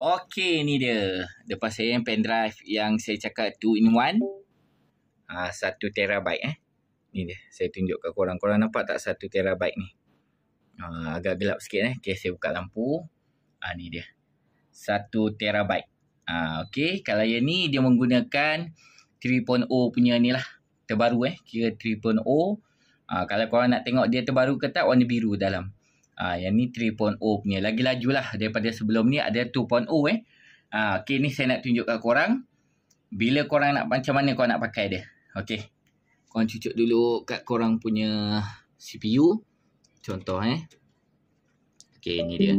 Okey, ni dia. Lepas saya yang pendrive yang saya cakap 2-in-1. 1 terabyte Ni dia. Saya tunjuk kat korang. Korang nampak tak 1 terabyte ni? Agak gelap sikit Okay, saya buka lampu. Ni dia. 1 terabyte. Okey, kalau yang ni dia menggunakan 3.0 punya ni lah. Terbaru kira 3.0. Kalau korang nak tengok dia terbaru ke tak, warna biru dalam. Yang ni 3.0 punya. Lagi laju lah daripada sebelum ni ada 2.0 Okey, ni saya nak tunjuk kat korang. Bila korang nak, macam mana korang nak pakai dia. Okey. Korang cucuk dulu kat korang punya CPU. Contoh Okey, ni dia.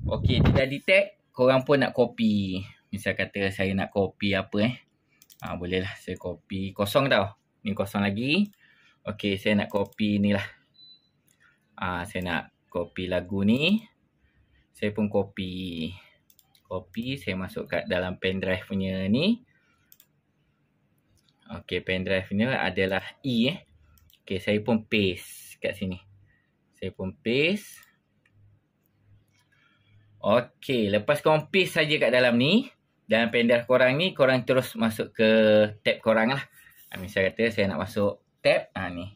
Okey, dia dah detect. Korang pun nak copy. Misal kata saya nak copy apa boleh lah saya copy. Kosong tau. Ni kosong lagi. Okey, saya nak copy ni lah. Saya nak copy lagu ni. Saya pun copy. Saya masuk kat dalam pendrive punya ni. Okey, pendrive punya adalah E Okey, saya pun paste kat sini. Saya pun paste. Okey, lepas korang paste saja kat dalam ni, dalam pendrive korang ni, korang terus masuk ke tab korang lah. Misal kata saya nak masuk tab ni.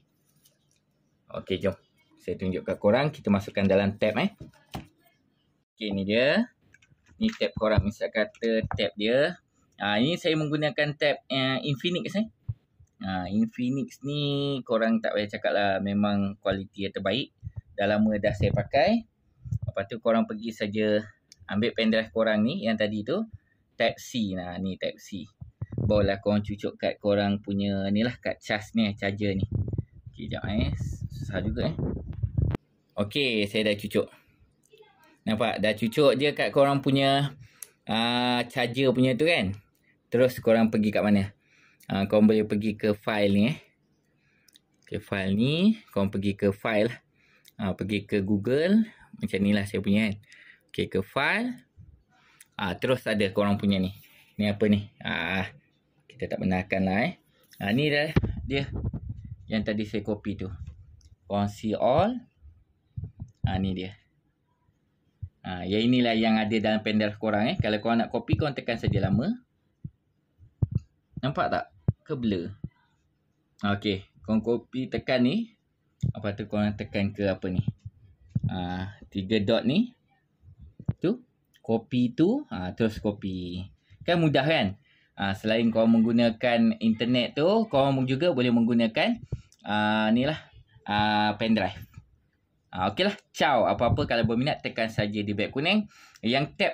Okey, jom. Saya tunjuk kat korang, kita masukkan dalam tab Okey, ni dia. Ni tab korang. Misal kata tab dia. Ini saya menggunakan tab Infinix Infinix ni korang tak payah cakap lah, memang kualiti yang terbaik. Dah lama dah saya pakai. Lepas tu korang pergi saja ambil pendrive korang ni yang tadi tu, Type C. Ni Type C. Barulah korang cucuk kat korang punya ni lah, kat charge ni, charger ni. Okey, sekejap susah juga Okey, saya dah cucuk. Nampak? Dah cucuk je kat korang punya charger punya tu kan. Terus korang pergi kat mana? Korang boleh pergi ke file ni Ke file ni. Korang pergi ke file. Pergi ke Google. Macam ni lah saya punya kan. Okey, ke file. Terus ada korang punya ni. Ni apa ni? Kita tak benarkan lah ni dah dia. Yang tadi saya copy tu. Korang see all. Ni dia. Yang inilah yang ada dalam pendrive korang Kalau korang nak copy, korang tekan saja lama. Nampak tak? Ke blur? Okey, korang copy tekan ni. Lepas tu korang tekan ke apa ni? 3 dot ni. Tu. Copy tu. Terus copy. Kan mudah kan? Selain korang menggunakan internet tu, korang juga boleh menggunakan ni lah. Pendrive. Okey lah. Ciao. Apa-apa kalau berminat tekan saja di beg kuning. Yang tab